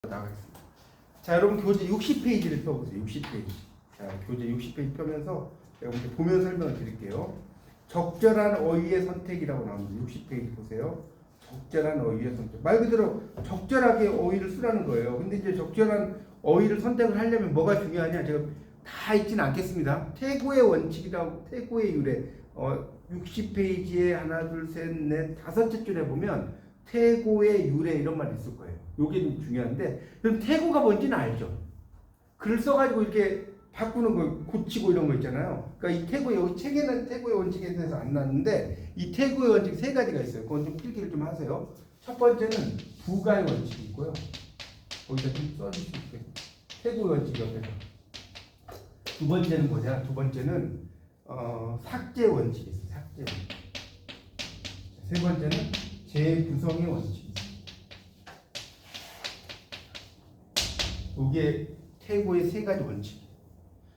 나가겠습니다. 자, 여러분 교재 60페이지를 펴보세요. 60페이지. 자, 교재 60페이지 펴면서 제가 먼저 보면 설명을 드릴게요. 적절한 어휘의 선택이라고 나옵니다. 60페이지 보세요. 적절한 어휘의 선택. 말 그대로 적절하게 어휘를 쓰라는 거예요. 근데 이제 적절한 어휘를 선택을 하려면 뭐가 중요하냐? 제가 다 읽지는 않겠습니다. 태고의 원칙이라고, 태고의 유래. 60페이지에 하나, 둘, 셋, 넷, 다섯째 줄에 보면 태고의 유래 이런 말이 있을 거예요. 요게 좀 중요한데, 그럼 태고가 뭔지는 알죠? 글을 써가지고 이렇게 바꾸는 거, 고치고 이런 거 있잖아요. 그러니까 이 태고, 여기 책에는 태고의 원칙에 대해서 안 나왔는데, 이 태고의 원칙 세 가지가 있어요. 그건 좀 필기를 좀 하세요. 첫 번째는 부가의 원칙이 있고요. 거기다 좀 써주실게요. 태고의 원칙 옆에서. 두 번째는 뭐냐? 두 번째는 삭제 원칙이 있어요. 삭제 원칙. 세 번째는 재구성의 원칙이 있어요. 이게 태고의 세 가지 원칙이에요.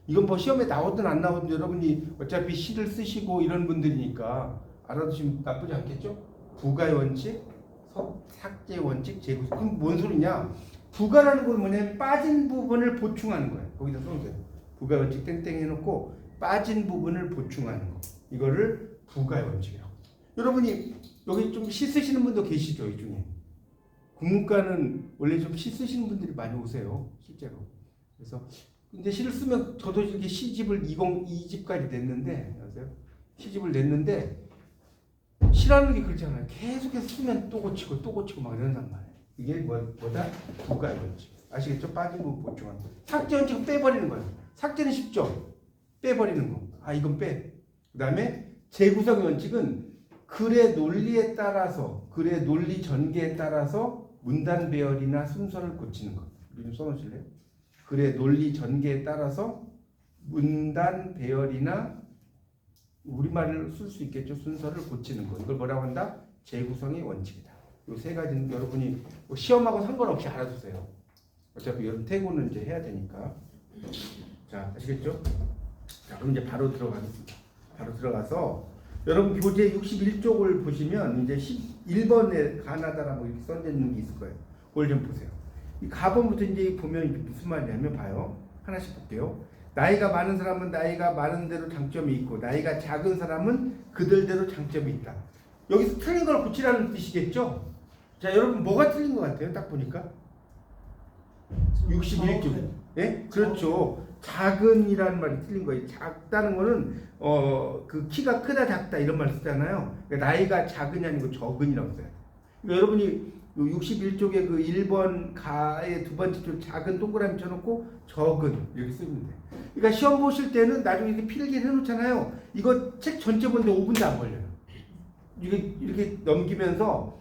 이건 뭐 시험에 나오든 안 나오든 여러분이 어차피 시를 쓰시고 이런 분들이니까 알아두시면 나쁘지 않겠죠? 부가의 원칙, 삭제 원칙, 재구성. 그럼 뭔 소리냐? 부가라는 건 뭐냐면 빠진 부분을 보충하는 거예요. 거기다 써주세요. 부가 원칙 땡땡 해놓고 빠진 부분을 보충하는 거. 이거를 부가의 원칙이라고. 여러분이 여기 좀 시 쓰시는 분도 계시죠? 이 중에. 국문과는 원래 좀 시 쓰시는 분들이 많이 오세요. 실제로. 그래서 근데 시를 쓰면 저도 이렇게 시집을 2집까지 냈는데, 아세요? 시집을 냈는데 시라는 게 그렇잖아요. 계속해서 쓰면 또 고치고 또 고치고 막 이런단 말이에요. 이게 뭐다? 부가의 원칙. 아시겠죠? 빠진 부분 보충하는 거. 삭제 원칙은 빼버리는 거예요. 삭제는 쉽죠? 빼버리는 거. 아, 이건 빼. 그 다음에 재구성의 원칙은 글의 논리에 따라서, 글의 논리 전개에 따라서 문단 배열이나 순서를 고치는 것. 우리 좀 써놓으실래요? 글의 논리 전개에 따라서 문단 배열이나 우리말을 쓸 수 있겠죠? 순서를 고치는 것. 이걸 뭐라고 한다? 재구성의 원칙이다. 이 세 가지는 여러분이 뭐 시험하고 상관없이 알아두세요. 어차피 여러분 태고는 이제 해야 되니까. 자, 아시겠죠? 자, 그럼 이제 바로 들어가겠습니다. 바로 들어가서 여러분 교재 61쪽을 보시면 이제 11번에 가나다라고 이렇게 써져 있는 게 있을 거예요. 그걸 좀 보세요. 이 가본부터 이제 보면 이게 무슨 말이냐면 봐요. 하나씩 볼게요. 나이가 많은 사람은 나이가 많은 대로 장점이 있고 나이가 작은 사람은 그들대로 장점이 있다. 여기서 틀린 걸 고치라는 뜻이겠죠? 자, 여러분 뭐가 틀린 것 같아요? 딱 보니까 61쪽. 예? 그렇죠. 작은이라는 말이 틀린 거예요. 작다는 거는 그 키가 크다 작다 이런 말 쓰잖아요. 그러니까 나이가 작은이 아니고 적은이라고 써요. 그러니까 여러분이 61쪽에 그 1번 가의 두 번째 줄 작은 동그라미 쳐놓고 적은 이렇게 쓰면 돼요. 그러니까 시험 보실 때는 나중에 이렇게 필기를 해놓잖아요. 이거 책 전체 보는데 5분도 안 걸려요. 이렇게 넘기면서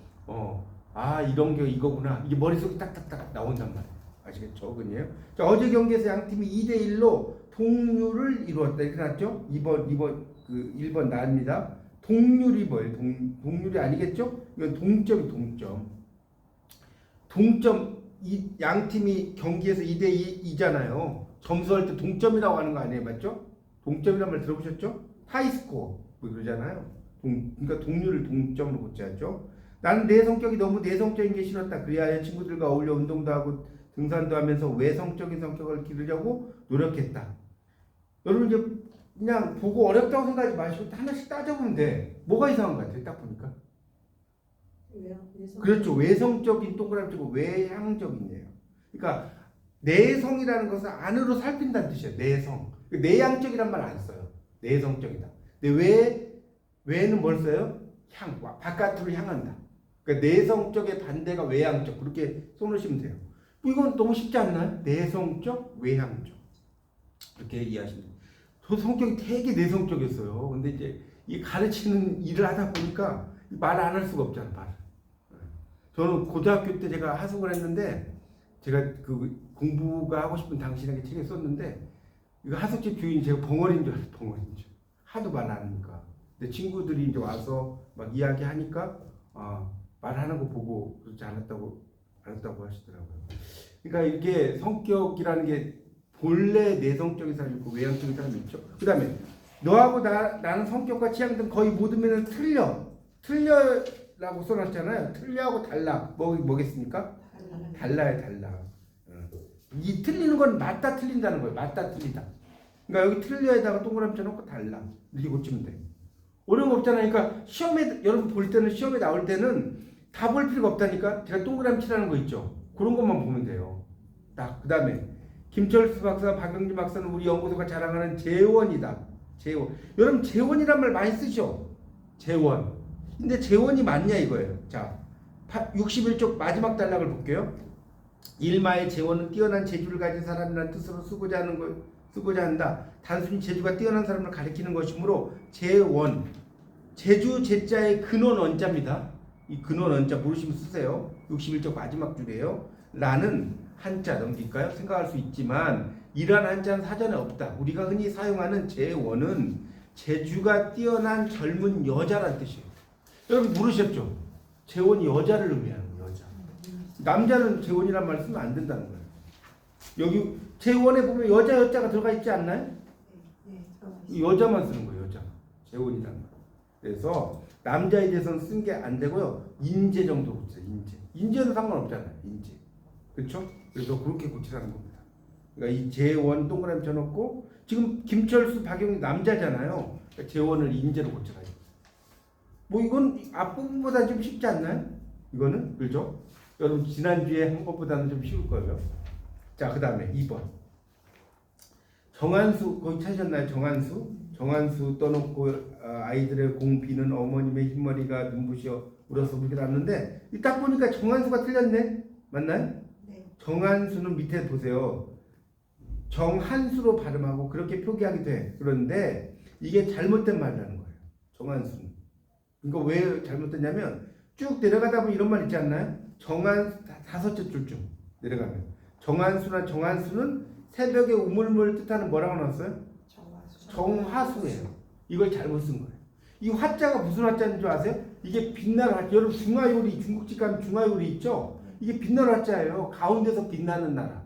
아, 이런 게 이거구나. 이게 머릿속에 딱딱딱 나온단 말이에요. 아시겠죠? 적은이에요. 자, 어제 경기에서 양 팀이 2대1로 동률을 이루었다. 이렇게 났죠? 1번 나옵니다. 동률이 뭐예요? 동률이 아니겠죠? 이건 동점이 동점. 이 양 팀이 경기에서 2대2잖아요. 점수할 때 동점이라고 하는 거 아니에요? 맞죠? 동점이란 말 들어보셨죠? 하이스코어 뭐 그러잖아요. 그러니까 동률을 동점으로 고쳐야죠. 나는 내 성격이 너무 내성적인 게 싫었다. 그리하여 친구들과 어울려 운동도 하고 등산도 하면서 외성적인 성격을 기르려고 노력했다. 여러분 이제 그냥 보고 어렵다고 생각하지 마시고 하나씩 따져보면 돼. 뭐가 이상한 것 같아요? 딱 보니까. 그렇죠. 외성적인 동그라미 치고 외향적인이에요. 그러니까 내성이라는 것은 안으로 살핀다는 뜻이에요. 내성. 내향적이란 말 안 써요. 내성적이다. 근데 외는 뭘 써요? 향. 바깥으로 향한다. 그러니까 내성적의 반대가 외향적. 그렇게 써놓으시면 돼요. 이건 너무 쉽지 않나요? 내성적, 외향적. 이렇게 이해하시면 돼요. 저 성격이 되게 내성적이었어요. 근데 이제 이 가르치는 일을 하다 보니까 말 안 할 수가 없잖아요. 말. 저는 고등학교 때 제가 하숙을 했는데 제가 그 공부가 하고 싶은 당신에게 책에 썼는데 이거 하숙집 주인이 제가 벙어리인 줄 알았어요. 벙어리인 줄. 하도 말 안 하니까. 근데 친구들이 이제 와서 막 이야기하니까 말하는 거 보고 그렇지 않았다고 하시더라고요. 그러니까 이게 성격이라는 게 본래 내성적인 사람이 있고 외향적인 사람이 있죠. 그 다음에 너하고 나는 성격과 취향 등 거의 모든 면에서 틀려라고 써놨잖아요. 틀려하고 달라. 뭐겠습니까? 달라요, 달라. 이 틀리는 건 맞다 틀린다는 거예요. 맞다 틀리다. 그러니까 여기 틀려에다가 동그라미 쳐놓고 달라. 이렇게 고치면 돼. 어려운 거 없잖아요. 그러니까 시험에 여러분 볼 때는 시험에 나올 때는 다 볼 필요가 없다니까. 제가 동그라미 치라는 거 있죠. 그런 것만 보면 돼요. 딱 그다음에 김철수 박사, 박영진 박사는 우리 연구소가 자랑하는 재원이다. 재원. 여러분 재원이란 말 많이 쓰죠. 재원. 근데 재원이 맞냐 이거예요. 자, 61쪽 마지막 단락을 볼게요. 일마의 재원은 뛰어난 재주를 가진 사람이라는 뜻으로 쓰고자 한다. 단순히 재주가 뛰어난 사람을 가리키는 것이므로 재원. 재주 제자의 근원 원자입니다. 이 근원 원자 모르시면 쓰세요. 61쪽 마지막 줄이에요. 라는 한자 넘길까요? 생각할 수 있지만 이란 한자는 사전에 없다. 우리가 흔히 사용하는 재원은 재주가 뛰어난 젊은 여자란 뜻이에요. 여러분 모르셨죠? 재원이 여자를 의미하는 거예요. 여자. 남자는 재원이란 말 쓰면 안 된다는 거예요. 여기 재원에 보면 여자가 들어가 있지 않나요? 여자만 쓰는 거예요. 여자. 재원이란 말. 그래서 남자에 대해서는 쓴 게 안 되고요. 인재 정도 고쳐요. 인재는 상관없잖아요. 인재. 그렇죠? 그래서 그렇게 고치라는 겁니다. 그러니까 이 재원 동그라미 쳐놓고 지금 김철수, 박영희 남자잖아요. 그러니까 재원을 인재로 고쳐라. 뭐 이건 앞부분보다 좀 쉽지 않나요? 이거는 그렇죠? 여러분 지난주에 한 것보다는 좀 쉬울 거예요. 자, 그 다음에 2번 정한수 거기 찾으셨나요? 정한수 떠놓고 아이들의 공비는 어머님의 흰머리가 눈부셔 울어서 그렇게 나왔는데 딱 보니까 정한수가 틀렸네. 맞나요? 네. 정한수는 밑에 보세요. 정한수로 발음하고 그렇게 표기하기도 해. 그런데 이게 잘못된 말이라는 거예요. 정한수는. 그러니까 왜 잘못됐냐면 쭉 내려가다 보면 이런 말 있지 않나요? 다섯째 줄쯤 내려가면 정한수는 새벽에 우물물 뜻하는 뭐라고 나왔어요? 정화수예요. 이걸 잘못 쓴 거예요. 이 화자가 무슨 화자인 줄 아세요? 이게 빛나는 화자. 여러분 중화요리 중국집 가면 중화요리 있죠? 이게 빛나는 화자예요. 가운데서 빛나는 나라.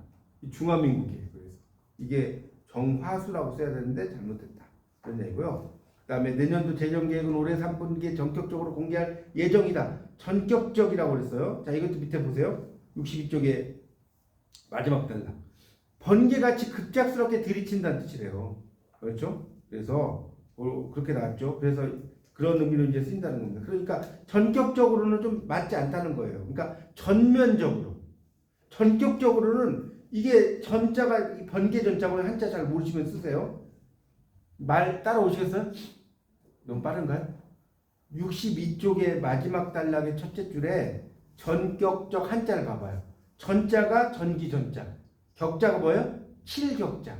중화민국이에요. 그래서 이게 정화수라고 써야 되는데 잘못됐다. 그런 얘기고요. 그 다음에 내년도 재정계획은 올해 3분기에 전격적으로 공개할 예정이다. 전격적이라고 그랬어요. 자, 이것도 밑에 보세요. 62쪽에 마지막 단락. 번개같이 급작스럽게 들이친다는 뜻이래요. 그렇죠? 그래서 그렇게 나왔죠. 그래서 그런 의미로 이제 쓰인다는 겁니다. 그러니까 전격적으로는 좀 맞지 않다는 거예요. 그러니까 전격적으로는 이게 전자가 번개 전자고 한자 잘 모르시면 쓰세요. 말 따라오시겠어요? 너무 빠른가요? 62쪽의 마지막 단락의 첫째 줄에 전격적 한자를 봐봐요. 전자가 전기 전자, 격자가 뭐예요? 칠격자.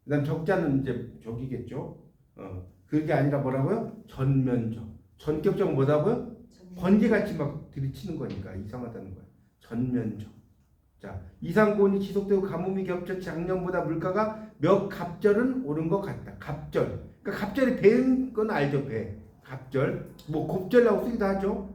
그다음 적자는 이제 저기겠죠. 그게 아니라 뭐라고요? 전면적. 전격적은 뭐라고요? 번개같이 막 들이치는 거니까 이상하다는 거예요. 전면적. 자, 이상고온이 지속되고 가뭄이 겹쳐 작년보다 물가가 몇 갑절은 오른 것 같다. 갑절. 그러니까 갑절이 배인 건 알죠, 배. 갑절. 뭐 곱절이라고 쓰기도 하죠.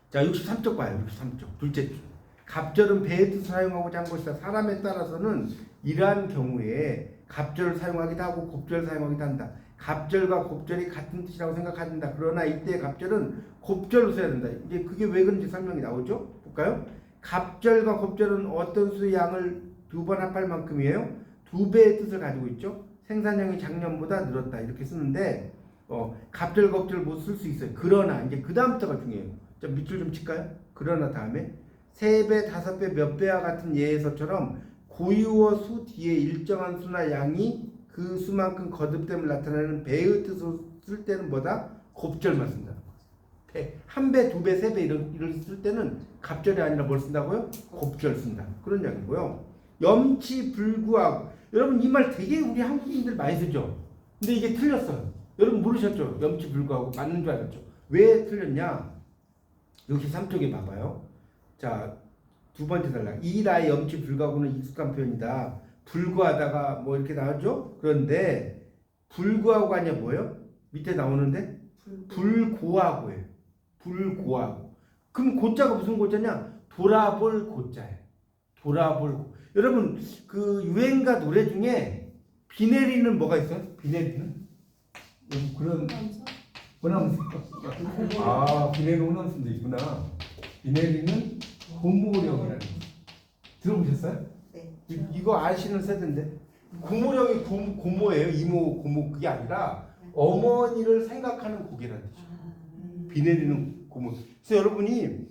자, 63쪽 봐요. 63쪽. 둘째 줄. 갑절은 배의 뜻을 사용하고자 한 것이다. 사람에 따라서는 이러한 경우에 갑절을 사용하기도 하고 곱절을 사용하기도 한다. 갑절과 곱절이 같은 뜻이라고 생각한다. 그러나 이때 갑절은 곱절로 써야 된다. 이제 그게 왜 그런지 설명이 나오죠? 볼까요? 갑절과 곱절은 어떤 수의 양을 두 번 합할 만큼이에요. 2배의 뜻을 가지고 있죠. 생산량이 작년보다 늘었다. 이렇게 쓰는데 갑절, 곱절 못 쓸 수 있어요. 그러나 이제 그 다음부터가 중요해요. 자, 밑줄 좀 칠까요? 그러나 다음에 3배, 5배, 몇 배와 같은 예에서처럼 고유어 수 뒤에 일정한 수나 양이 그 수만큼 거듭됨을 나타내는 배의 뜻으로 쓸 때는 뭐다? 곱절만 쓴다는 거예요. 한 배, 두 배, 세 배 이런 쓸 때는 갑절이 아니라 뭘 쓴다고요? 곱절 쓴다. 그런 이야기고요. 염치불구하고 여러분 이 말 되게 우리 한국인들 많이 쓰죠. 근데 이게 틀렸어요. 여러분 모르셨죠? 염치불구하고 맞는 줄 알았죠? 왜 틀렸냐? 63쪽에 봐봐요. 자, 두 번째 단락. 이 나의 염치불구하고는 익숙한 표현이다. 불구하다가 뭐 이렇게 나왔죠? 그런데 불구하고 아니야 뭐예요? 밑에 나오는데 불고하고예요. 불고하고. 그럼 고자가 무슨 고자냐? 돌아볼 고자예요. 돌아볼 고. 여러분 그 유행가 노래 중에 비 내리는 뭐가 있어요? 비 내리는? 그런 호남수. 아, 비 내리는 호남수도 있구나. 비 내리는 고무령이라는 거. 들어보셨어요? 네. 이거 아시는 세대인데 고모령이 고모예요. 이모 고모 그게 아니라 어머니를 생각하는 고개라는 뜻이에요. 비 내리는 고모. 그래서 여러분이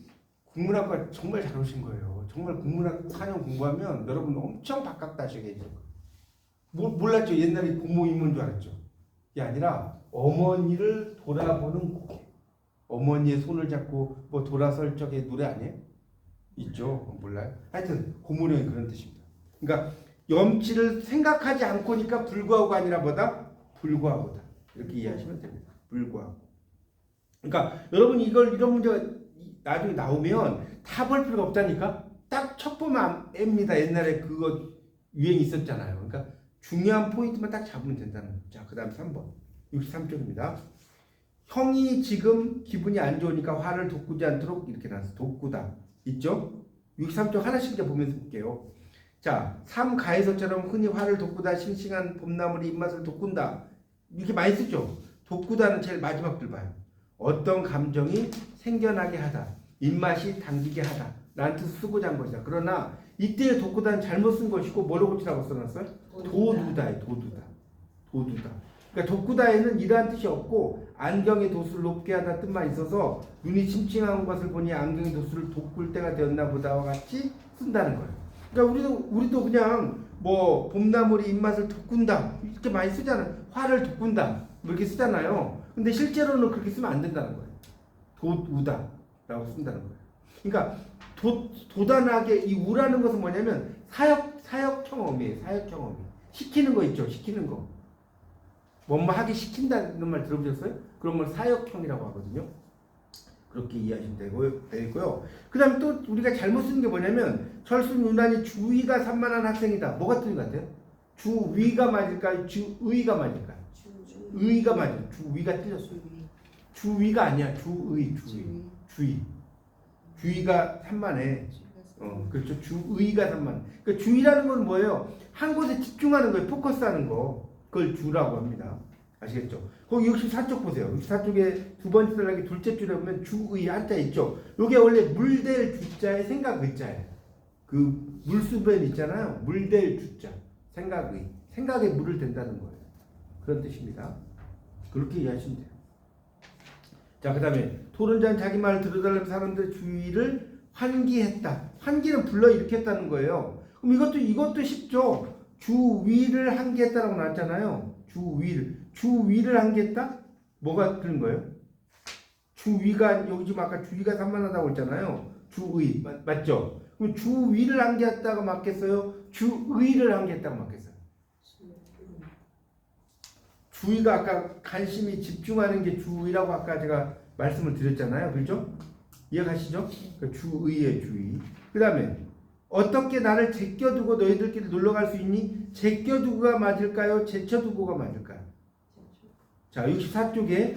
국문학과 정말 잘 오신 거예요. 정말 국문학 4년 공부하면 여러분 엄청 박학다식해질 거예요. 몰랐죠. 옛날에 고모 이모인 줄 알았죠. 이게 아니라 어머니를 돌아보는 고개. 어머니의 손을 잡고 뭐 돌아설 적에 노래 아니에요? 있죠. 몰라요? 하여튼 고모령이 그런 뜻입니다. 그러니까 염치를 생각하지 않고니까 불구하고가 아니라 뭐다? 불구하고다. 이렇게 이해하시면 됩니다. 불구하고. 그러니까 여러분 이런 문제가 나중에 나오면 다 볼 필요가 없다니까. 딱 첫 보면 앱니다. 옛날에 그거 유행 있었잖아요. 그러니까 중요한 포인트만 딱 잡으면 된다는 거죠. 자, 그 다음 3번 63쪽입니다. 형이 지금 기분이 안 좋으니까 화를 돋구지 않도록 이렇게 나왔어. 돋구다. 있죠? 63쪽 하나씩 이제 보면서 볼게요. 자, 삼가에서처럼 흔히 화를 돋구다, 싱싱한 봄나물이 입맛을 돋군다. 이렇게 많이 쓰죠? 돋구다는 제일 마지막 줄 봐요. 어떤 감정이 생겨나게 하다, 입맛이 당기게 하다 라는 뜻을 쓰고자 한 것이다. 그러나 이때의 돋구다는 잘못 쓴 것이고 뭐로 고치라고 써놨어요? 도두다에 도두다. 그러니까 돋구다에는 이러한 뜻이 없고 안경의 도수를 높게 하다 뜻만 있어서 눈이 침침한 것을 보니 안경의 도수를 돋굴 때가 되었나 보다와 같이 쓴다는 거예요. 그러니까 우리도 그냥 뭐 봄나물이 입맛을 돋군다 이렇게 많이 쓰잖아요. 화를 돋군다 뭐 이렇게 쓰잖아요. 근데 실제로는 그렇게 쓰면 안 된다는 거예요. 돋우다라고 쓴다는 거예요. 그러니까 도단하게 이 우라는 것은 뭐냐면 사역 경험이에요. 사역 경험이 시키는 거 있죠. 시키는 거. 뭐뭐 하기 시킨다는 말 들어보셨어요? 그런 걸 사역형이라고 하거든요. 그렇게 이해하시면 되고요. 그 다음에 또 우리가 잘못 쓰는 게 뭐냐면 철순 유난히 주의가 산만한 학생이다. 뭐가 틀린 것 같아요? 주위가 맞을까요? 주의가 맞을까요? 의가 맞아요. 주위가 틀렸어요. 주위가 아니야. 주의가 산만해. 그렇죠. 주의가 산만해. 그러니까 주의라는 건 뭐예요? 한 곳에 집중하는 거예요. 포커스하는 거. 그걸 주라고 합니다. 아시겠죠? 거기 64쪽 보세요. 64쪽에 두 번째 단락의 둘째 줄에 보면 주의 한자 있죠? 요게 원래 물될 주자의 생각 의자예요. 그 물수변 있잖아요. 물될 주자. 생각의. 생각에 물을 댄다는 거예요. 그런 뜻입니다. 그렇게 이해하시면 돼요. 자, 그 다음에 토론자는 자기 말을 들어달라는 사람들의 주의를 환기했다. 환기는 불러일으켰다는 거예요. 그럼 이것도 쉽죠? 주위를 환기했다라고 나왔잖아요. 주위를 환기했다? 뭐가 그런 거예요? 주위가 여기 지금 아까 주위가 산만하다고 했잖아요. 주의 맞죠? 그럼 주위를 환기했다가 맞겠어요? 주의를 환기했다가 맞겠어요? 주의가 아까 관심이 집중하는 게 주의라고 아까 제가 말씀을 드렸잖아요. 그렇죠? 이해가시죠? 그러니까 주의의 주의. 그 다음에 어떻게 나를 제껴두고 너희들끼리 놀러갈 수 있니? 제껴두고가 맞을까요? 제쳐두고가 맞을까요? 자, 64쪽에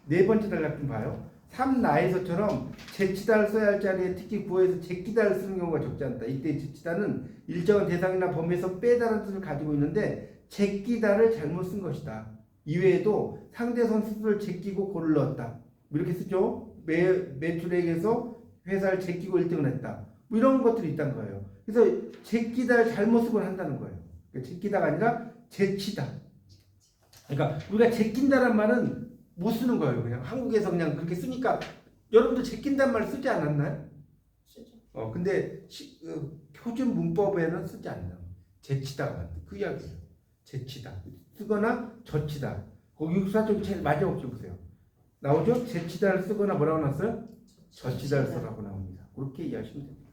네 번째 단락 좀 봐요. 삼나에서처럼 제치다를 써야 할 자리에 특히 구어에서 제끼다를 쓰는 경우가 적지 않다. 이때 제치다는 일정한 대상이나 범위에서 빼다라는 뜻을 가지고 있는데 제끼다를 잘못 쓴 것이다. 이외에도 상대선 수수를 제끼고 골을 넣었다. 이렇게 쓰죠. 매출액에서 회사를 제끼고 1등을 했다. 뭐 이런 것들이 있다는 거예요. 그래서 제끼다를 잘못 쓰곤 한다는 거예요. 그러니까 제끼다가 아니라 제치다. 그러니까 우리가 제낀다란 말은 못 쓰는 거예요. 그냥 한국에서 그냥 그렇게 쓰니까 여러분도 제낀다는 말 쓰지 않았나요? 쓰죠. 근데 표준 문법에는 쓰지 않나요? 제치다가 그 이야기예요. 제치다. 쓰거나 젖히다. 거기 64쪽이 제일 마지막 줄 보세요. 나오죠? 제치다를 쓰거나 뭐라고 나왔어요? 젖히다를 쓰라고 나옵니다. 그렇게 이해하시면 됩니다.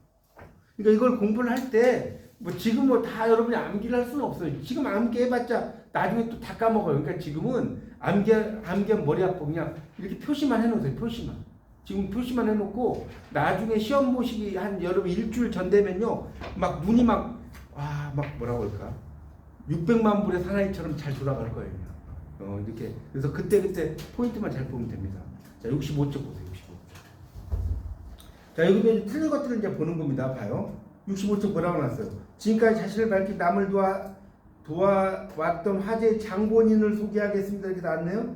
그러니까 이걸 공부를 할 때 뭐 지금 뭐 다 여러분이 암기를 할 수는 없어요. 지금 암기 해봤자 나중에 또 다 까먹어요. 그러니까 지금은 암기한 머리 아프고 그냥 이렇게 표시만 해놓으세요. 표시만. 지금 표시만 해놓고 나중에 시험 보시기 한 여러분 일주일 전 되면요. 막 눈이 막 뭐라고 할까? 600만 불의 사나이처럼 잘 돌아갈 거예요. 이렇게. 그래서 그때 포인트만 잘 보면 됩니다. 자, 65쪽 보세요. 65쪽. 자, 여기도 틀린 것들을 이제 보는 겁니다. 봐요. 65쪽 뭐라고 나왔어요? 지금까지 자신을 밝히 남을 도와왔던 화제의 장본인을 소개하겠습니다. 이렇게 나왔네요.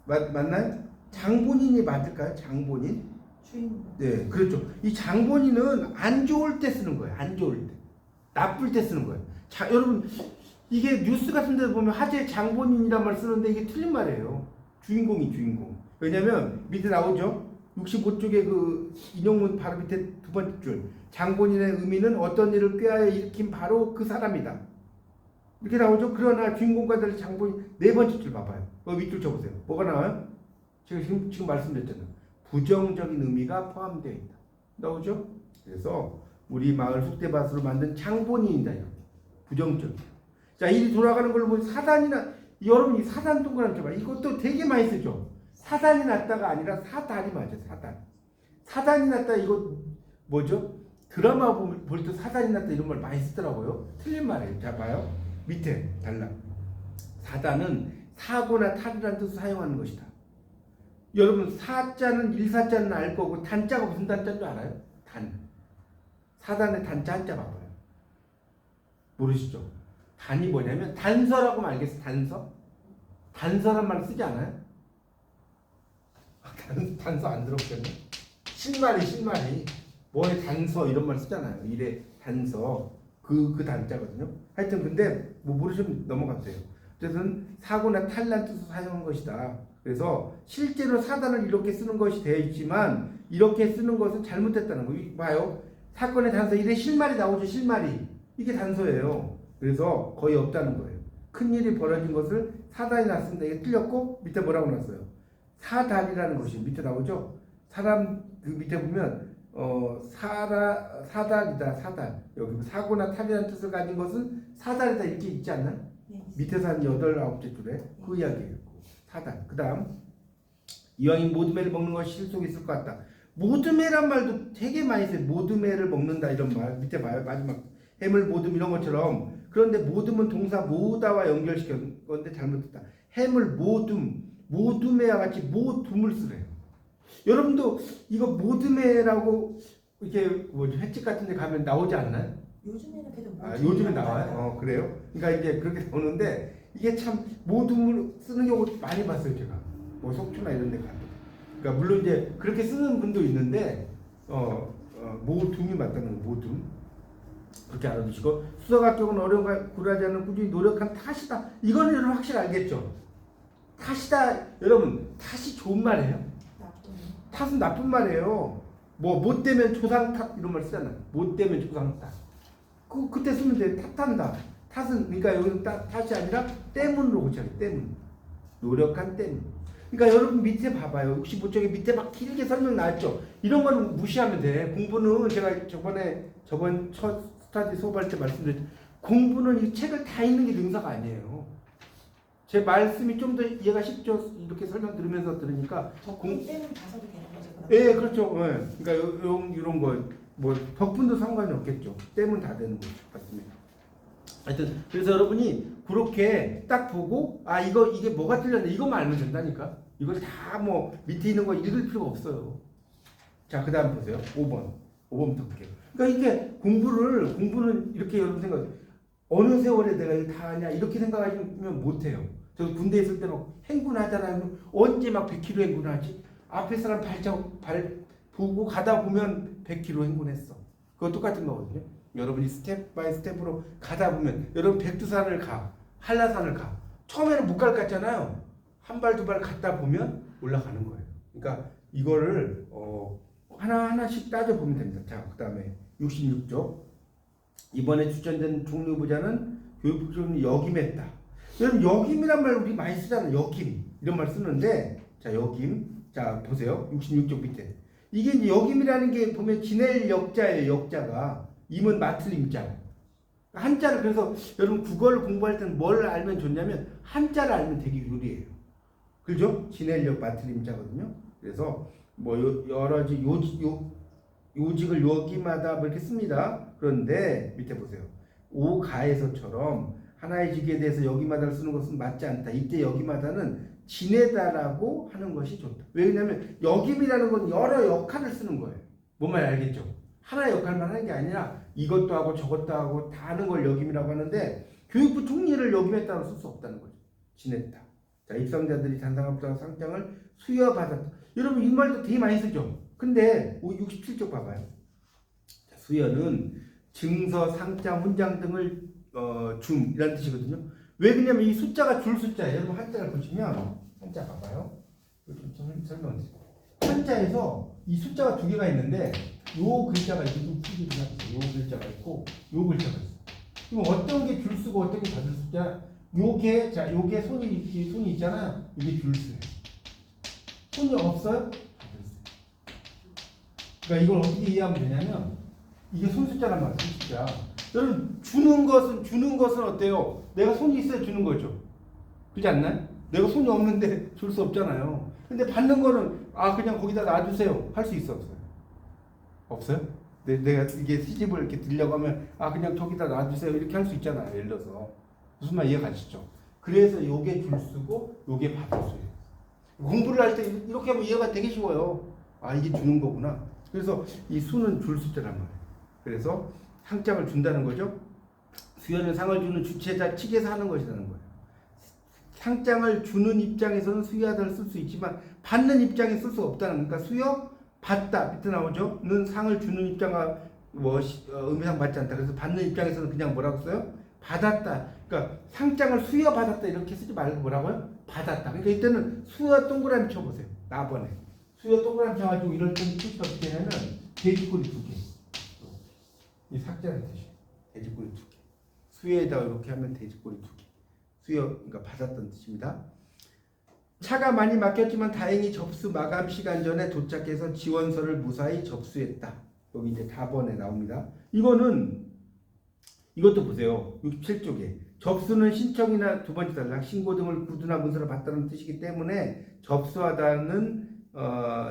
맞나요? 장본인이 맞을까요? 장본인? 주인공. 네, 그렇죠. 이 장본인은 안 좋을 때 쓰는 거예요. 안 좋을 때. 나쁠 때 쓰는 거예요. 자, 여러분 이게 뉴스 같은 데 보면 화재 장본인이란 말 쓰는데 이게 틀린 말이에요. 주인공이 주인공. 왜냐면 밑에 나오죠. 65쪽에 그 인용문 바로 밑에 두 번째 줄. 장본인의 의미는 어떤 일을 꾀하여 일으킨 바로 그 사람이다. 이렇게 나오죠. 그러나 주인공과 달리 장본인 네 번째 줄 봐봐요. 윗줄 쳐보세요. 뭐가 나와요? 제가 지금 말씀드렸잖아요. 부정적인 의미가 포함되어 있다. 나오죠? 그래서 우리 마을 속대밭으로 만든 장본인이다. 이렇게. 부정적. 자, 일이 돌아가는 걸로 보면 사단이나 여러분 이 사단 동그라미 쳐봐. 이것도 되게 많이 쓰죠. 사단이 났다가 아니라 사단이 맞아요. 사단. 사단이 났다 이거 뭐죠? 드라마 볼 때 사단이 났다 이런 말 많이 쓰더라고요. 틀린 말이에요. 자, 봐요. 밑에 달라. 사단은 사고나 탈이라는 뜻을 사용하는 것이다. 여러분 사자는 일사자는 알 거고 단자가 무슨 단자인 줄 알아요? 단. 사단의 단자 한자 봐봐요. 모르시죠? 단이 뭐냐면 단서라고 하면 알겠어. 단서? 단서란 말 쓰지 않아요? 단서 안 들어보셨네? 실마리 뭐에 단서 이런 말 쓰잖아요. 일에 단서 그 단자거든요. 하여튼 근데 뭐 모르시면 넘어가세요. 어쨌든 사고나 탈난 뜻을 사용한 것이다. 그래서 실제로 사단을 이렇게 쓰는 것이 되어 있지만 이렇게 쓰는 것은 잘못됐다는 거. 봐요. 사건의 단서 일에 실마리 나오죠. 실마리 이게 단서예요. 그래서 거의 없다는 거예요. 큰일이 벌어진 것을 사단이 났습니다. 이게 틀렸고 밑에 뭐라고 났어요? 사단이라는 것이 밑에 나오죠. 사람 그 밑에 보면 사단이다. 사단. 여기 사고나 탈이라는 뜻을 가진 것은 사단이다 이렇게 있지 않나요? 네. 밑에서 한 8, 9째 줄에 그 이야기예요. 사단. 그 다음 이왕이 모둠회를 먹는 것이 실속이 있을 것 같다. 모둠회란 말도 되게 많이 써요. 모둠회를 먹는다 이런 말 밑에 봐요. 마지막 해물 모둠 이런 것처럼. 그런데 모둠은 동사 모다와 연결시킨 건데 잘못했다. 해물 모둠회와 같이 모둠을 쓰래요. 여러분도 이거 모둠회라고 이렇게 뭐지 횟집 같은 데 가면 나오지 않나요? 요즘에는 계속 요즘에 나와요? 그래요? 그러니까 이제 그렇게 나오는데 이게 참 모둠을 쓰는 경우 많이 봤어요. 제가 뭐 속초나 이런 데 가도. 그러니까 물론 이제 그렇게 쓰는 분도 있는데 모둠이 맞다는 거, 모둠. 그렇게 알아두시고 수석학교는 어려움과 굴하지 않는 꾸준히 노력한 탓이다. 이거는 여러분 확실히 알겠죠? 탓이다. 여러분 탓이 좋은 말이에요? 탓은 나쁜 말이에요. 뭐 못되면 조상 탓 이런 말 쓰잖아요. 못되면 조상 탓. 그때 쓰면 돼. 탓한다. 탓은 그러니까 여기는 탓이 아니라 때문으로 고쳐요. 때문. 노력한 때문. 그러니까 여러분 밑에 봐봐요. 65쪽에 밑에 막 길게 설명 나왔죠. 이런 거는 무시하면 돼. 공부는 제가 저번 첫 스타디 수업할 때 말씀드렸죠. 공부는 이 책을 다 읽는 게 능사가 아니에요. 제 말씀이 좀 더 이해가 쉽죠. 이렇게 설명 들으면서 들으니까. 덕분 때문 다 써도 되는 거죠? 예, 그렇죠. 예. 그러니까 이런 거 뭐 덕분도 상관이 없겠죠. 때문 다 되는 거 같습니다. 하여튼 그래서 여러분이 그렇게 딱 보고 이게 뭐가 틀렸네 이것만 알면 된다니까. 이걸 다 뭐 밑에 있는 거 읽을 필요가 없어요. 자, 그 다음 보세요. 5번부터 볼게요. 그러니까 이게 공부는 이렇게 여러분 생각 어느 세월에 내가 이거 다 하냐 이렇게 생각하시면 못해요. 저 군대 있을 때 막 행군하잖아요. 언제 막 100km 행군하지? 앞에 사람 발 보고 가다 보면 100km 행군했어. 그거 똑같은 거거든요. 여러분이 스텝 바이 스텝으로 가다 보면 여러분 백두산을 가, 한라산을 가. 처음에는 못 갈 것 같잖아요. 한 발 두 발 갔다 보면 올라가는 거예요. 그러니까 이거를 하나하나씩 따져보면 됩니다. 자, 그 다음에 66쪽. 이번에 추천된 총리후보자는 교육부총리 역임했다. 여러분 역임이란 말 우리 많이 쓰잖아요. 역임 이런 말 쓰는데 자 역임 자 보세요. 66쪽 밑에 이게 이제 역임이라는 게 보면 지낼 역자예요. 역자가 임은 맡을 임자. 한자를 그래서 여러분 국어를 공부할 때는 뭘 알면 좋냐면 한자를 알면 되게 유리해요. 그죠? 지낼 역 맡을 임자거든요. 그래서 뭐 여러 가지 요직을 여기마다 뭐 이렇게 씁니다. 그런데 밑에 보세요. 오가에서처럼 하나의 직에 대해서 여기마다를 쓰는 것은 맞지 않다. 이때 여기마다는 지내다라고 하는 것이 좋다. 왜냐하면 역임이라는 건 여러 역할을 쓰는 거예요. 뭔 말인지 알겠죠? 하나의 역할만 하는 게 아니라 이것도 하고 저것도 하고 다 하는 걸 역임이라고 하는데 교육부 총리를 역임했다고 쓸 수 없다는 거죠. 지냈다. 자, 입상자들이 잔상합당 상장을 수여받았다. 여러분 이 말도 되게 많이 쓰죠. 근데 67쪽 봐봐요. 수여는 증서, 상자, 훈장 등을 이라는 뜻이거든요. 왜 그러냐면 이 숫자가 줄 숫자예요. 여러분 한자를 보시면 한자 봐봐요. 좀 설명드릴게요. 한자에서 이 숫자가 두 개가 있는데 요 글자가 있고 좀 풀기 좀 하세요. 요 글자가 있고 요 글자가 있어요. 그럼 어떤 게 줄 수고 어떤 게 받을 숫자? 요게 손이 있잖아요. 이게 줄 수예요. 손이 없어요? 받을 수. 그러니까 이걸 어떻게 이해하면 되냐면 이게 손 숫자란 말이에요. 손 숫자. 여러분 주는 것은 어때요? 내가 손이 있어야 주는 거죠. 그렇지 않나요? 내가 손이 없는데 줄 수 없잖아요. 근데 받는 거는 그냥 거기다 놔두세요. 할 수 있어 없어요? 없어요? 내가 이게 시집을 이렇게 들려고 하면 그냥 저기다 놔두세요. 이렇게 할 수 있잖아요. 예를 들어서 무슨 말 이해 가시죠? 그래서 요게 줄 수고 요게 받을 수예요. 공부를 할 때 이렇게 하면 이해가 되게 쉬워요. 이게 주는 거구나. 그래서 이 수는 줄 숫자란 말이에요. 그래서 상장을 준다는 거죠. 수여는 상을 주는 주체자 측에서 하는 것이라는 거예요. 상장을 주는 입장에서는 수여하다를 쓸 수 있지만 받는 입장에 쓸 수 없다는, 그러니까 수여 받다 밑에 나오죠. 는 상을 주는 입장과 의미상 맞지 않다. 그래서 받는 입장에서는 그냥 뭐라고 써요? 받았다. 그러니까 상장을 수여 받았다 이렇게 쓰지 말고 뭐라고요? 받았다. 그러니까 이때는 수여 동그라미 쳐보세요. 나번에 수여 동그라미 쳐가지고 이럴 때는 뜻이 어떻게 되냐면 돼지꼬리 두 개. 이 삭제라는 뜻이에요. 돼지꼬리 두 개. 수여에다가 이렇게 하면 돼지꼬리 두 개. 수여, 그러니까 받았던 뜻입니다. 차가 많이 막혔지만 다행히 접수 마감 시간 전에 도착해서 지원서를 무사히 접수했다. 여기 이제 답번에 나옵니다. 이것도 보세요. 67쪽에 접수는 신청이나 두 번째 단락, 신고 등을 구두나 문서로 받다는 뜻이기 때문에 접수하다는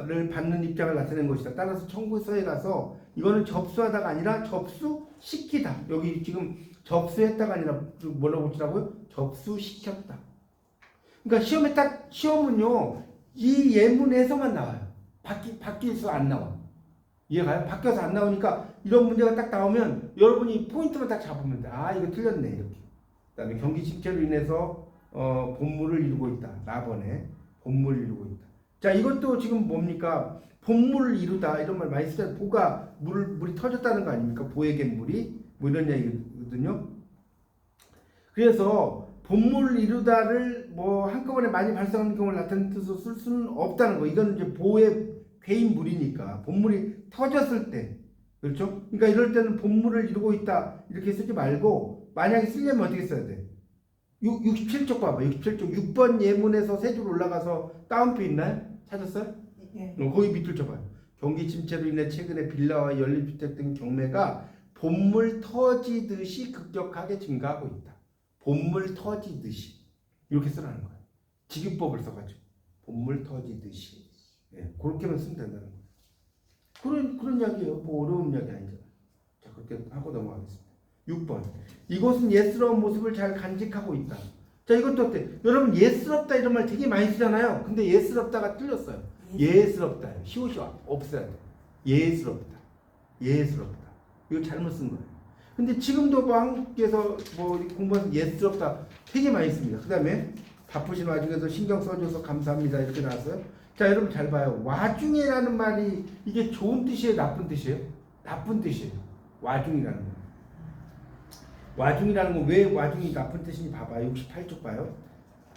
를 받는 입장을 나타낸 것이다. 따라서 청구서에 가서 이거는 접수하다가 아니라 접수시키다. 여기 지금 접수했다가 아니라 뭐라고 붙이라고요? 접수시켰다. 그러니까 시험은요 이 예문에서만 나와요. 바뀌어서 안 나와. 이해가요? 바뀌어서 안 나오니까 이런 문제가 딱 나오면 여러분이 포인트만 딱 잡으면 돼. 이거 틀렸네 이렇게. 그다음에 경기 침체로 인해서 본물을 이루고 있다. 나번에 본물을 이루고 있다. 자, 이것도 지금 뭡니까? 본물을 이루다 이런 말 많이 쓰잖아요. 보가 물이 터졌다는 거 아닙니까? 보에게 물이 이런 얘기거든요. 그래서 본물을 이루다를 한꺼번에 많이 발생하는 경우를 나타내는 뜻으로 쓸 수는 없다는 거. 이건 이제 보의 괴인 물이니까 본물이 터졌을 때, 그렇죠? 그러니까 이럴 때는 본물을 이루고 있다 이렇게 쓰지 말고 만약에 쓰려면 어떻게 써야 돼? 67쪽 봐봐. 67쪽 6번 예문에서 세 줄 올라가서 따옴표 있나요? 찾았어요? 예. 거기 밑줄 쳐봐요. 경기 침체로 인해 최근에 빌라와 연립주택 등 경매가 본물 터지듯이 급격하게 증가하고 있다. 본물 터지듯이 이렇게 쓰라는 거예요. 직유법을 써가지고 본물 터지듯이 그렇게만 쓰면 된다는 거예요. 그런 이야기예요. 어려운 이야기 아니잖아요. 자, 그렇게 하고 넘어가겠습니다. 6번 이곳은 예스러운 모습을 잘 간직하고 있다. 자, 이것도 어때? 여러분 예스럽다 이런 말 되게 많이 쓰잖아요. 근데 예스럽다가 틀렸어요. 예스럽다요. 시옷이와 없어야 돼. 예스럽다. 이거 잘못 쓴 거예요. 근데 지금도 한국에서 공부해서 예스럽다 되게 많이 씁니다. 그 다음에 바쁘신 와중에서 신경 써줘서 감사합니다 이렇게 나왔어요. 자, 여러분 잘 봐요. 와중에라는 말이 이게 좋은 뜻이에요? 나쁜 뜻이에요? 나쁜 뜻이에요. 와중이라는 거. 와중이라는 건 왜 와중이 나쁜 뜻인지 봐봐요. 68쪽 봐요.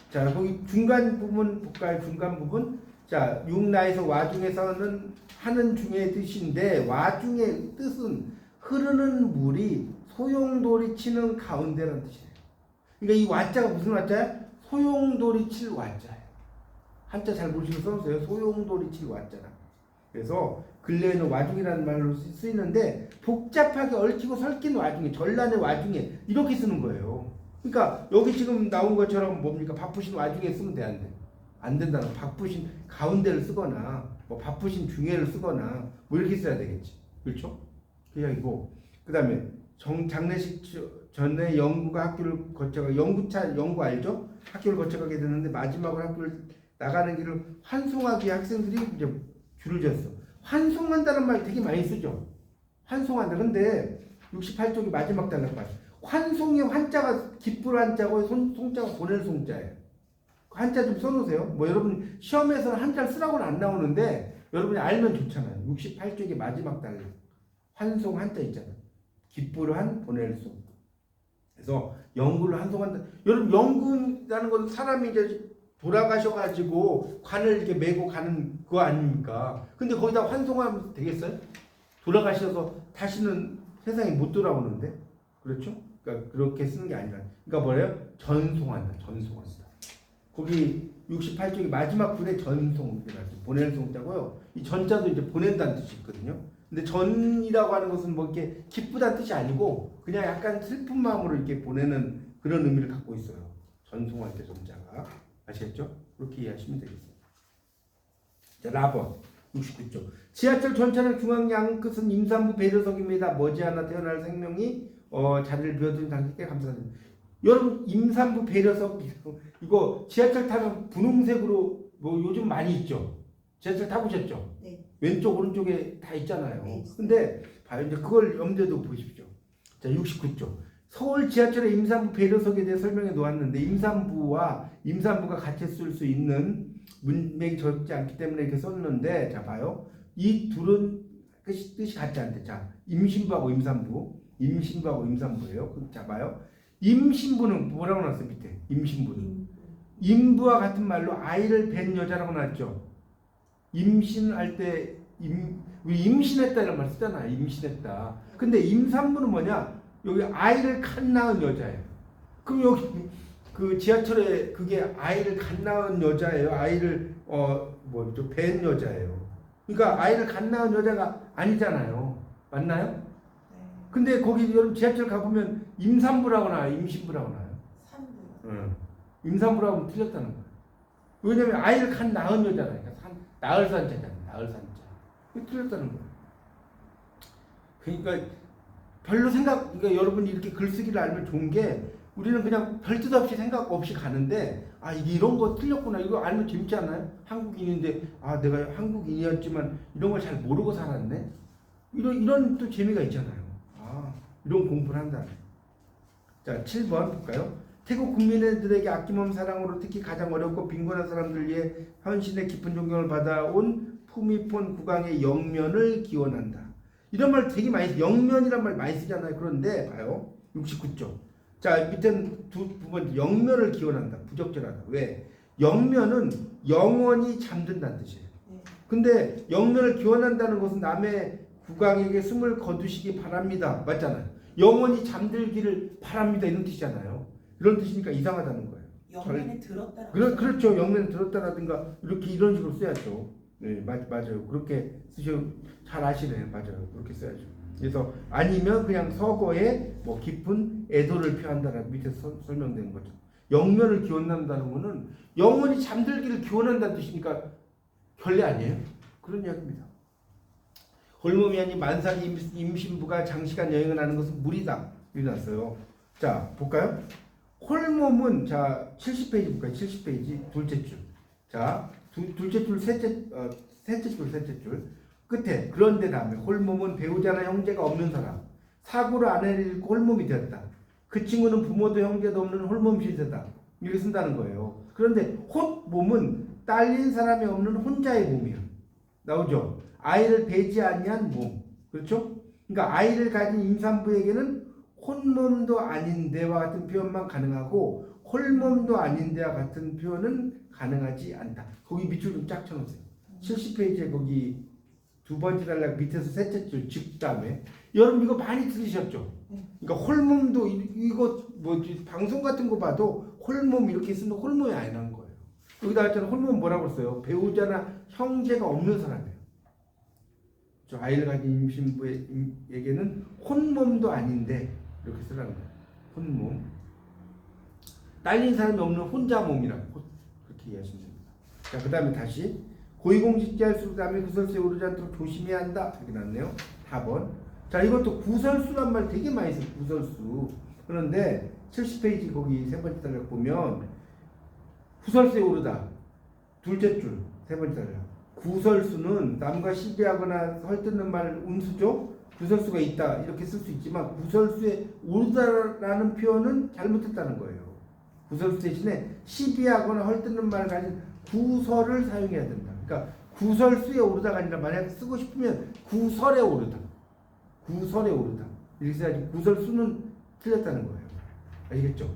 자, 거기 중간 부분 볼까요? 중간 부분. 자, 육나에서 와중에서는 하는 중의 뜻인데 와중의 뜻은 흐르는 물이 소용돌이 치는 가운데라는 뜻이에요. 그러니까 이 와자가 무슨 와자야? 소용돌이 칠 와자예요. 한자 잘 모르시면 써보세요. 소용돌이 칠 와자라. 그래서 근래에는 와중이라는 말로 쓰이는데 복잡하게 얽히고 설킨 와중에, 전란의 와중에 이렇게 쓰는 거예요. 그러니까 여기 지금 나온 것처럼 뭡니까? 바쁘신 와중에 쓰면 돼, 안 돼? 안 된다는 바쁘신 가운데를 쓰거나 바쁘신 중에를 쓰거나 이렇게 써야 되겠지. 그렇죠? 그 이야기고. 그 다음에 장례식 전에 영구가 학교를 거쳐가 영구 알죠? 학교를 거쳐가게 되는데 마지막으로 학교를 나가는 길을 환송하기 위해 학생들이 이제 줄을 졌어. 환송한다는 말 되게 많이 쓰죠. 환송한다. 근데 68쪽이 마지막 단락 봐. 환송의 환자가 기쁠 한자고 송자가 보낼 송자예요. 한자 좀 써놓으세요. 여러분 시험에서는 한자를 쓰라고는 안 나오는데 여러분이 알면 좋잖아요. 68쪽의 마지막 단락 환송 한자 있잖아요. 기쁘한 보낼소. 그래서 연구를 한동안 여러분 연구라는 건 사람이 이제 돌아가셔가지고 관을 이렇게 메고 가는 거 아닙니까? 근데 거기다 환송하면 되겠어요? 돌아가셔서 다시는 세상에 못 돌아오는데 그렇죠? 그러니까 그렇게 쓰는 게 아니라 그러니까 뭐예요? 전송한다. 전송한다. 거기 68쪽의 마지막 분에 전송 보낼 송자고요. 이 전자도 이제 보낸다는 뜻이 있거든요. 근데 전이라고 하는 것은 뭐 이렇게 기쁘다는 뜻이 아니고 그냥 약간 슬픈 마음으로 이렇게 보내는 그런 의미를 갖고 있어요. 전송할 때 전자가 아시겠죠? 그렇게 이해하시면 되겠습니다. 자, 라번 69쪽. 지하철 전차는 중앙 양 끝은 임산부 배려석입니다. 머지않아 태어날 생명이 자리를 비워준 당신께 감사드립니다. 여러분 임산부 배려석 이거 지하철 타면 분홍색으로 뭐 요즘 많이 있죠. 지하철 타보셨죠? 네. 왼쪽 오른쪽에 다 있잖아요. 네. 근데 봐요 이제 그걸 염두에 두고 보십시오. 자 69쪽. 서울 지하철의 임산부 배려석에 대해 설명해 놓았는데 임산부가 같이 쓸 수 있는 문맥이 적지 않기 때문에 이렇게 썼는데 자 봐요. 이 둘은 뜻이 같지 않대. 자 임신부하고 임산부예요. 자 봐요. 임신부는 뭐라고 나왔어요 밑에? 임신부는 임부와 같은 말로 아이를 뵌 여자라고 나왔죠. 임신할 때 우리 임신했다는 말 쓰잖아요. 임신했다. 근데 임산부는 뭐냐? 여기 아이를 갓 낳은 여자예요. 그럼 여기 그 지하철에 그게 아이를 갓 낳은 여자예요. 아이를 뵌 여자예요. 그러니까 아이를 갓 낳은 여자가 아니잖아요. 맞나요? 네. 근데 거기 여러분 지하철 가보면 임산부라고 나와요. 임신부라고 나와요. 산부요. 임산부라고 하면 틀렸다는 거예요. 왜냐면 아이를 갓 낳은 여자라니까. 나을 산자잖아요. 나을 산자. 틀렸다는 거예요. 그러니까 그러니까 여러분이 이렇게 글쓰기를 알면 좋은 게 우리는 그냥 별 뜻 없이 생각 없이 가는데 이게 이런 거 틀렸구나. 이거 알면 재밌지 않아요? 한국인인데 내가 한국인이었지만 이런 걸 잘 모르고 살았네. 이런 또 재미가 있잖아요. 이런 공부를 한다. 자, 7번 볼까요? 태국 국민들에게 아낌없는 사랑으로 특히 가장 어렵고 빈곤한 사람들 위해 헌신의 깊은 존경을 받아온 푸미폰 국왕의 영면을 기원한다. 이런 말 되게 많이 영면이란 말 많이 쓰잖아요. 그런데 봐요. 69쪽. 자, 밑에는 두 번째 영면을 기원한다. 부적절하다. 왜? 영면은 영원히 잠든다는 뜻이에요. 근데 영면을 기원한다는 것은 남의 국왕에게 숨을 거두시기 바랍니다. 맞잖아요. 영원히 잠들기를 바랍니다. 이런 뜻이잖아요. 이런 뜻이니까 이상하다는 거예요. 영면에 들었다라고. 그렇죠. 영면에 들었다라든가 이런 식으로 써야죠. 네, 맞아요. 그렇게 잘 아시네요. 맞아요. 그렇게 써야죠. 그래서 아니면 그냥 서거에 깊은 애도를 표한다라고 밑에서 설명된 거죠. 영면을 기원한다는 거는 영원히 잠들기를 기원한다는 뜻이니까 결례 아니에요? 그런 이야기입니다. 홀몸이 아닌 만삭 임신부가 장시간 여행을 하는 것은 무리다. 이랬어요. 자, 볼까요? 홀몸은 자 70페이지 볼까요? 70페이지 둘째 줄. 자, 둘째 줄 셋째 줄 끝에 그런데 다음에 홀몸은 배우자나 형제가 없는 사람 사고를 아내를 잃고 홀몸이 되었다. 그 친구는 부모도 형제도 없는 홀몸 신세다. 이렇게 쓴다는 거예요. 그런데 홀몸은 딸린 사람이 없는 혼자의 몸이에요. 나오죠? 아이를 배지 아니한 몸. 그렇죠? 그러니까 아이를 가진 임산부에게는 혼몸도 아닌데와 같은 표현만 가능하고 홀몸도 아닌데와 같은 표현은 가능하지 않다. 거기 밑줄 좀 쫙 쳐놓으세요. 70페이지에 거기 두 번째 단락 밑에서 셋째 줄 즉 다음에 여러분 이거 많이 들으셨죠? 그러니까 홀몸도 이거 뭐지 방송 같은 거 봐도 홀몸 이렇게 쓰는 홀몸이 아니라는 거예요. 여기다 했잖아. 홀몸 뭐라고 써요? 배우자나 형제가 없는 사람이에요. 저 아이를 가진 임신부에게는 혼몸도 아닌데 이렇게 쓰라는 거예요. 혼몸. 딸린 사람이 없는 혼자 몸이라고 그렇게 이해하시면 됩니다. 자, 그 다음에 다시 고위공직자일수록 남의 구설수에 오르지 않도록 조심해야 한다. 이렇게 나왔네요. 4번. 자, 이것도 구설수란 말 되게 많이 써요. 구설수. 그런데 70페이지 거기 세 번째 단락 보면 구설수에 오르다. 둘째 줄 세 번째 단락. 구설수는 남과 시비하거나 헐뜯는 말 운수죠. 구설수가 있다 이렇게 쓸 수 있지만 구설수에 오르다라는 표현은 잘못했다는 거예요. 구설수 대신에 시비하거나 헐뜯는 말을 가진 구설을 사용해야 된다. 그러니까 구설수에 오르다가 아니라 만약 쓰고 싶으면 구설에 오르다. 구설에 오르다. 이렇게 써야지 구설수는 틀렸다는 거예요. 아시겠죠?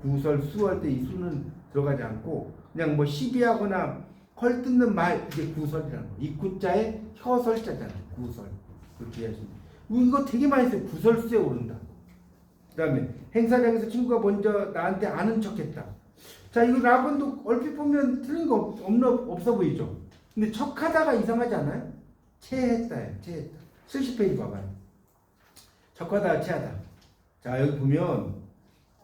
구설수 할 때 이 수는 들어가지 않고 그냥 뭐 시비하거나 헐 뜯는 말 이게 구설이라는 거. 이 구자에 혀설자잖아요. 구설. 그렇게 이해하시면 돼요. 이거 되게 많이 써요. 구설수에 오른다. 그 다음에 행사장에서 친구가 먼저 나한테 아는 척했다. 자, 이거 라본도 얼핏 보면 틀린 거 없어 보이죠? 근데 척하다가 이상하지 않아요? 체했다예요. 체했다. 70페이지 봐봐요. 척하다가 체하다. 자, 여기 보면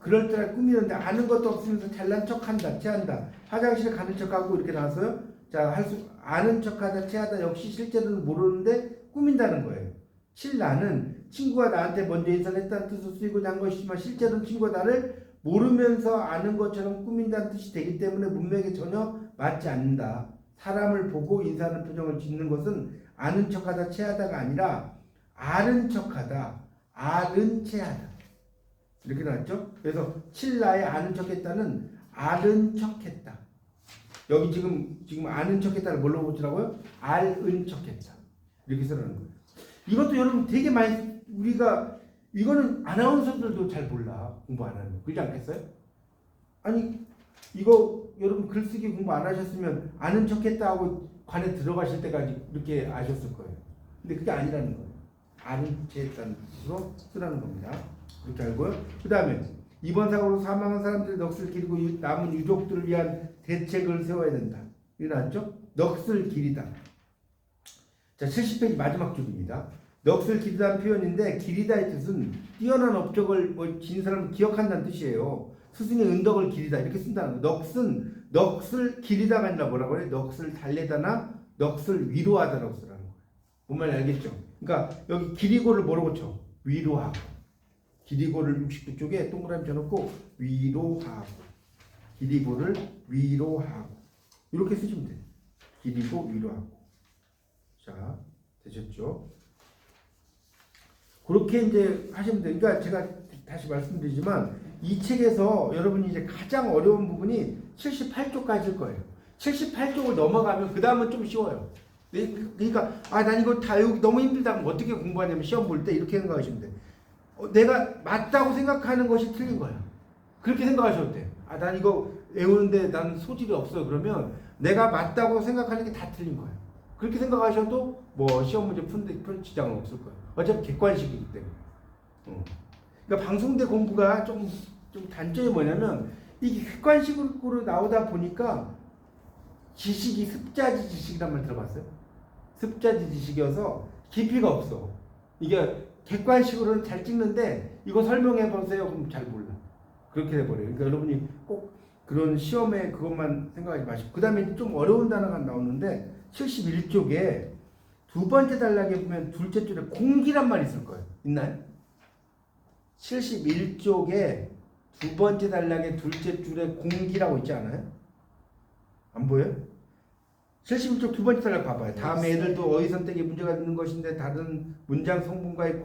그럴듯하게 꾸미는데 아는 것도 없으면서 잘난 척한다. 체한다. 화장실에 가는 척하고 이렇게 나왔어요. 자, 아는 척하다, 체하다 역시 실제로는 모르는데 꾸민다는 거예요. 칠나는 친구가 나한테 먼저 인사를 했다는 뜻으로 쓰이고 난 것이지만 실제로는 친구가 나를 모르면서 아는 것처럼 꾸민다는 뜻이 되기 때문에 문맥에 전혀 맞지 않는다. 사람을 보고 인사하는 표정을 짓는 것은 아는 척하다, 체하다가 아니라 아는 척하다, 아는 체하다. 이렇게 나왔죠? 그래서 칠나에 아는 척했다는 아는 척했다. 여기 지금 아는 척했다를 뭘로 붙이라고요? 알은 척했다. 이렇게 쓰라는 거예요. 이것도 여러분 되게 많이 우리가 이거는 아나운서들도 잘 몰라. 공부 안 하는 거. 그러지 않겠어요? 아니 이거 여러분 글쓰기 공부 안 하셨으면 아는 척했다 하고 관에 들어가실 때까지 이렇게 아셨을 거예요. 근데 그게 아니라는 거예요. 아는 척했다는 뜻으로 쓰라는 겁니다. 이렇게 알고요. 그 다음에 이번 사고로 사망한 사람들의 넋을 기리고 남은 유족들을 위한 대책을 세워야 된다. 이거 나왔죠? 넋을 기리다. 자, 70페이지 마지막 줄입니다. 넋을 기리다는 표현인데 기리다의 뜻은 뛰어난 업적을 지닌 사람을 기억한다는 뜻이에요. 스승의 은덕을 기리다 이렇게 쓴다는 거예요. 넋은 넋을 기리다가 아니라 뭐라고 그래요? 넋을 달래다나 넋을 위로하다라고 쓰라는 거예요. 뭔 말인지 알겠죠? 그러니까 여기 기리고를 뭐라고 쳐? 위로하고. 기리고를 69쪽에 동그라미 쳐놓고 위로하고. 기리고를 위로하고. 이렇게 쓰시면 돼요. 기리고 위로하고. 자, 되셨죠? 그렇게 이제 하시면 돼요. 그러니까 제가 다시 말씀드리지만 이 책에서 여러분이 이제 가장 어려운 부분이 78쪽까지일 거예요. 78쪽을 넘어가면 그 다음은 좀 쉬워요. 그러니까 난 이거 다 여기 너무 힘들다 그럼 어떻게 공부하냐면 시험 볼 때 이렇게 생각하시면 돼요. 내가 맞다고 생각하는 것이 틀린 거야. 그렇게 생각하셔도 돼요. 난 이거 외우는데 나는 소질이 없어. 그러면 내가 맞다고 생각하는 게 다 틀린 거예요. 그렇게 생각하셔도 뭐 시험 문제 푸는 지장은 없을 거예요. 어차피 객관식이기 때문에. 그러니까 방송대 공부가 좀 단점이 뭐냐면 이게 객관식으로 나오다 보니까 지식이 습자지 지식이란 말 들어봤어요? 습자지 지식이어서 깊이가 없어. 이게 객관식으로는 잘 찍는데 이거 설명해 보세요. 그럼 잘 몰라. 그렇게 돼버려요. 그러니까 여러분이 꼭 그런 시험에 그것만 생각하지 마시고 그 다음에 좀 어려운 단어가 나오는데 71쪽에 두 번째 단락에 보면 둘째 줄에 공기란 말이 있을 거예요. 있나요? 71쪽에 두 번째 단락에 둘째 줄에 공기라고 있지 않아요? 안 보여요? 71쪽 두 번째 단락 봐봐요. 다음에 애들도 어휘 선택에 문제가 있는 것인데 다른 문장 성분과의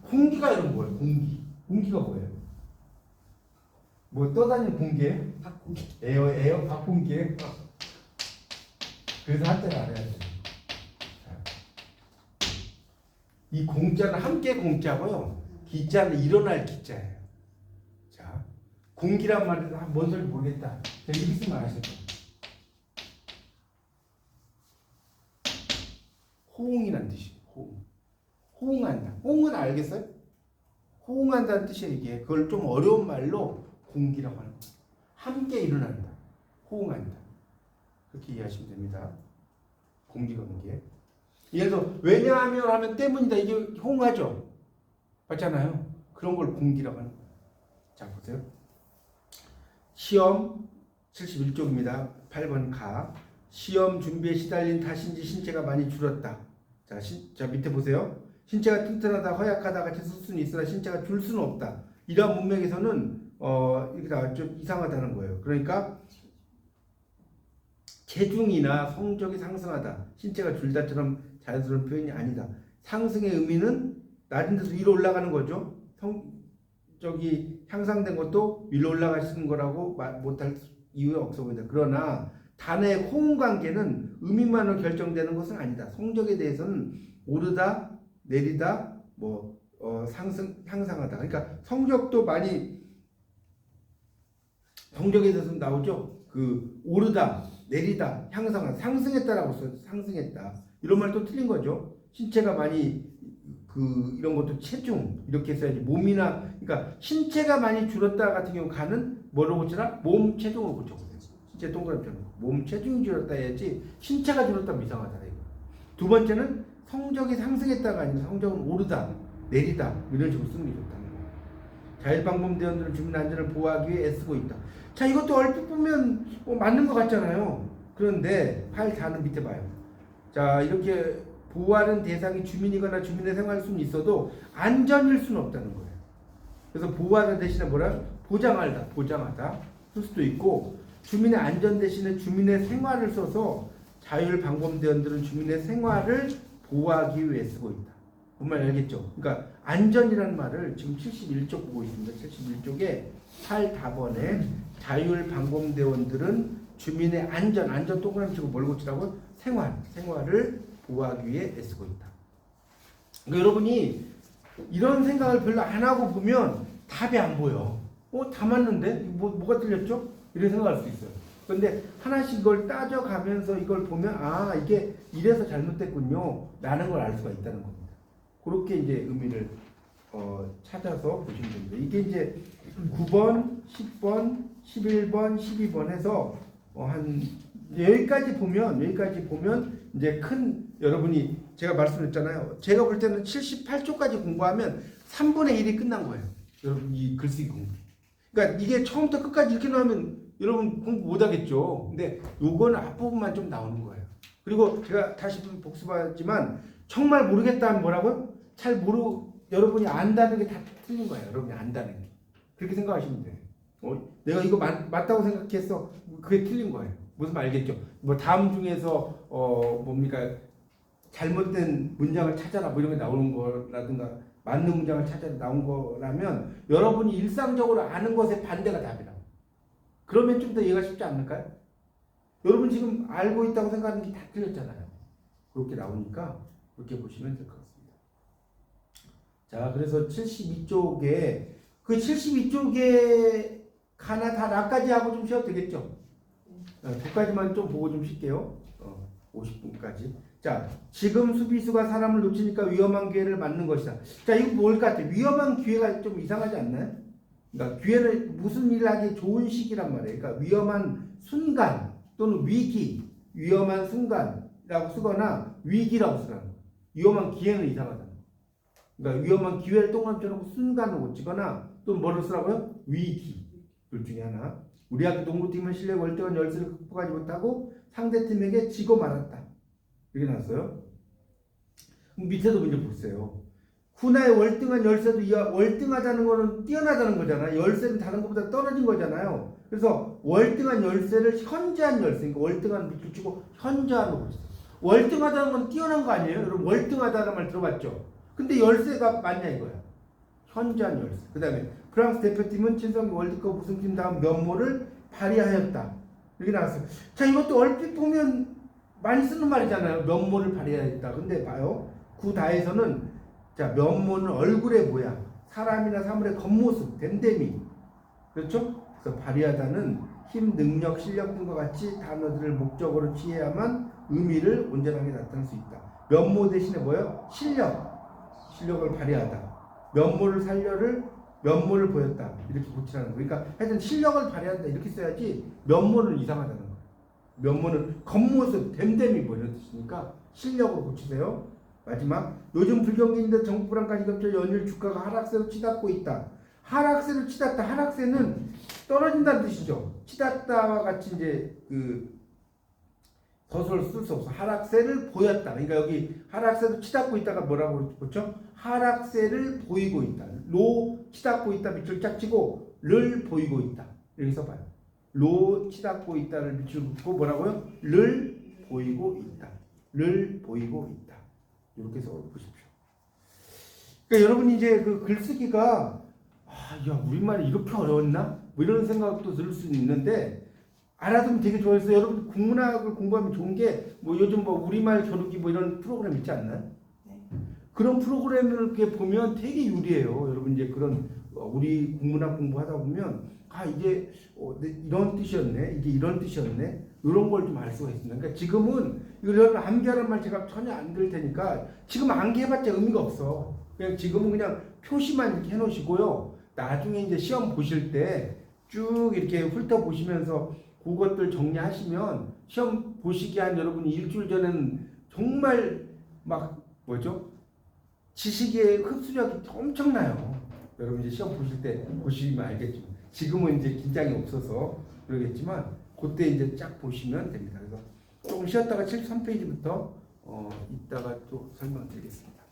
공기가 이런 거예요. 공기가 뭐예요? 뭐 떠다니는 공기예요? 박공기. 에어 박공기예요? 그래서 한자를 알아야 돼요. 이 공자는 함께 공자고요. 기자는 일어날 기자예요. 자, 공기란 말은 뭔 소리인지 모르겠다. 이렇게 쓰면 아실 거예요. 호응이란 뜻이에요. 호응한다. 호응은 알겠어요? 호응한다는 뜻이에요. 이게 그걸 좀 어려운 말로 공기라고 하는 거예요. 함께 일어난다. 호응한다. 그렇게 이해하시면 됩니다. 공기가 공기에. 예를 들어 왜냐하면 하면 때문이다. 이게 호응하죠. 맞잖아요. 그런 걸 공기라고 하는 거예요. 자, 보세요. 시험 71쪽입니다. 8번 가. 시험 준비에 시달린 탓인지 신체가 많이 줄었다. 자, 밑에 보세요. 신체가 튼튼하다, 허약하다 같이 쓸 수는 있으나 신체가 줄 수는 없다. 이런 문맥에서는 이렇게 나왔죠. 이상하다는 거예요. 그러니까 체중이나 성적이 상승하다, 신체가 줄다처럼 자연스러운 표현이 아니다. 상승의 의미는 낮은 데서 위로 올라가는 거죠. 성적이 향상된 것도 위로 올라가시는 거라고 못할 이유가 없어 보인다. 그러나 단어의 호응 관계는 의미만으로 결정되는 것은 아니다. 성적에 대해서는 오르다, 내리다, 향상하다. 그러니까 성적도 많이 성적에 대해서 나오죠. 그 오르다, 내리다, 향상하다, 상승했다라고 써요. 상승했다. 이런 말도 틀린 거죠. 신체가 많이 이런 것도 체중 이렇게 써야지. 몸이나 그러니까 신체가 많이 줄었다 같은 경우 가는 뭐로 고치나? 몸 체중으로 고쳐보세요. 신체 동그라미처럼 몸 체중이 줄었다 해야지 신체가 줄었다면 이상하다 이거. 두 번째는 성적이 상승했다가 아니면 성적은 오르다, 내리다 이런 식으로 쓰는 게 좋다는 거예요. 자율방범대원들은 주민 안전을 보호하기 위해 애쓰고 있다. 자, 이것도 얼핏 보면 맞는 것 같잖아요. 그런데 파일 4는 밑에 봐요. 자, 이렇게 보호하는 대상이 주민이거나 주민의 생활 수는 있어도 안전일 수는 없다는 거예요. 그래서 보호하는 대신에 뭐라? 보장하다 쓸 수도 있고, 주민의 안전 대신에 주민의 생활을 써서 자율방범대원들은 주민의 생활을 보호하기 위해 쓰고 있다. 뭔 말 알겠죠? 그러니까 안전이라는 말을 지금 71쪽 보고 있습니다. 71쪽에 8, 4번에 자율방범대원들은 주민의 안전 동그라미 치고 뭘 고치라고? 생활을 보호하기 위해 애쓰고 있다. 그러니까 여러분이 이런 생각을 별로 안 하고 보면 답이 안 보여. 다 맞는데? 뭐가 틀렸죠? 이런 생각할 수 있어요. 그런데 하나씩 이걸 따져가면서 이걸 보면 이게 이래서 잘못됐군요 라는 걸 알 수가 있다는 겁니다. 그렇게 이제 의미를 찾아서 보시면 됩니다. 이게 이제 9번, 10번, 11번, 12번 해서 한 여기까지 보면 이제 큰 여러분이 제가 말씀드렸잖아요. 제가 볼 때는 78쪽까지 공부하면 3분의 1이 끝난 거예요. 여러분 이 글쓰기 공부. 그러니까 이게 처음부터 끝까지 이렇게 나오면 여러분 공부 못 하겠죠. 근데 요거는 앞부분만 좀 나오는 거예요. 그리고 제가 다시 복습하지만 정말 모르겠다 하면 뭐라고요? 여러분이 안다는 게 다 틀린 거예요. 여러분이 안다는 게. 그렇게 생각하시면 돼요. 내가 이거 맞다고 생각했어. 그게 틀린 거예요. 무슨 말 알겠죠? 뭐 다음 중에서 뭡니까? 잘못된 문장을 찾아라 뭐 이런 게 나오는 거라든가 맞는 문장을 찾아라 나온 거라면 여러분이 일상적으로 아는 것의 반대가 답이라고. 그러면 좀 더 이해가 쉽지 않을까요? 여러분 지금 알고 있다고 생각하는 게 다 틀렸잖아요. 그렇게 나오니까 그렇게 보시면 될 것 같습니다. 자, 그래서 72쪽에 그 72쪽에 가나 다 나까지 하고 좀 쉬어도 되겠죠? 그까지만 좀 보고 좀 쉴게요. 50분까지. 자, 지금 수비수가 사람을 놓치니까 위험한 기회를 맞는 것이다. 자, 이거 뭘 같아? 위험한 기회가 좀 이상하지 않나요? 그러니까 기회는 무슨 일을 하기 좋은 시기란 말이에요. 그러니까 위험한 순간 또는 위험한 순간이라고 쓰거나 위기라고 쓰거나 위험한 기회는 이상하다. 그러니까 위험한 기회를 동그라미처럼 순간을 고치거나 또 뭐를 쓰라고요? 위기. 둘 중에 하나. 우리 학교 농구팀은 실내 월등한 열세를 극복하지 못하고 상대팀에게 지고 말았다. 이렇게 나왔어요. 밑에도 먼저 보세요. 훈아의 월등한 열세도 월등하다는 거는 뛰어나다는 거잖아요. 열세는 다른 것보다 떨어진 거잖아요. 그래서 월등한 열세를 현저한 열세, 그러니까 월등한 밑줄 치고 현저한으로 보세요. 월등하다는 건 뛰어난 거 아니에요? 여러분 월등하다는 말 들어봤죠? 근데 열세가 맞냐 이거야. 현저한 열세. 그 다음에 프랑스 대표팀은 7성 월드컵 우승팀 다음 면모를 발휘하였다. 이렇게 나왔어요. 자, 이것도 얼핏 보면 많이 쓰는 말이잖아요. 면모를 발휘하였다. 근데 봐요. 구다에서는 자, 면모는 얼굴의 모양, 사람이나 사물의 겉모습, 댐댐이. 그렇죠? 그래서 발휘하다는 힘, 능력, 실력 등과 같이 단어들을 목적으로 취해야만 의미를 온전하게 나타낼 수 있다. 면모 대신에 뭐예요? 실력을 발휘하다. 면모를 보였다. 이렇게 고치라는 거예요. 그러니까 하여튼 실력을 발휘한다. 이렇게 써야지 면모는 이상하다는 거예요. 면모는 겉모습, 댐댐이 뭐 이런 뜻이니까 실력으로 고치세요. 마지막, 요즘 불경기인데 정부 불안까지 겹쳐 연일 주가가 하락세로 치닫고 있다. 하락세로 치닫다. 하락세는 떨어진다는 뜻이죠. 치닫다와 같이 이제 더소를 쓸 수 없어. 하락세를 보였다. 그러니까 여기 하락세도 치닫고 있다가 뭐라고 그렇죠? 하락세를 보이고 있다. 로 치닫고 있다 밑줄 짝 치고 를 보이고 있다. 이렇게 써봐요. 로 치닫고 있다를 밑줄 긋고 뭐라고요? 를 보이고 있다. 를 보이고 있다. 이렇게 써보십시오. 그러니까 여러분이 이제 그 글쓰기가 야 우리말이 이렇게 어려웠나? 뭐 이런 생각도 들 수 있는데 알아두면 되게 좋아해서 여러분 국문학을 공부하면 좋은 게 뭐 요즘 뭐 우리말 겨루기 뭐 이런 프로그램 있지 않나요? 네. 그런 프로그램을 이렇게 보면 되게 유리해요. 여러분 이제 그런 우리 국문학 공부하다 보면 아 이게 이런 뜻이었네, 이게 이런 뜻이었네, 이런 걸 좀 알 수가 있습니다. 그러니까 지금은 이걸 암기하는 말 제가 전혀 안 들 테니까 지금 암기해봤자 의미가 없어. 그냥 지금은 그냥 표시만 이렇게 해놓으시고요. 나중에 이제 시험 보실 때 쭉 이렇게 훑어보시면서 그것들 정리하시면 시험 보시기 한 여러분이 일주일 전에는 정말 막 뭐죠? 지식의 흡수력이 엄청나요. 여러분 이제 시험 보실 때 보시면 알겠죠. 지금은 이제 긴장이 없어서 그러겠지만 그때 이제 쫙 보시면 됩니다. 그래서 조금 쉬었다가 73페이지부터 이따가 또 설명드리겠습니다.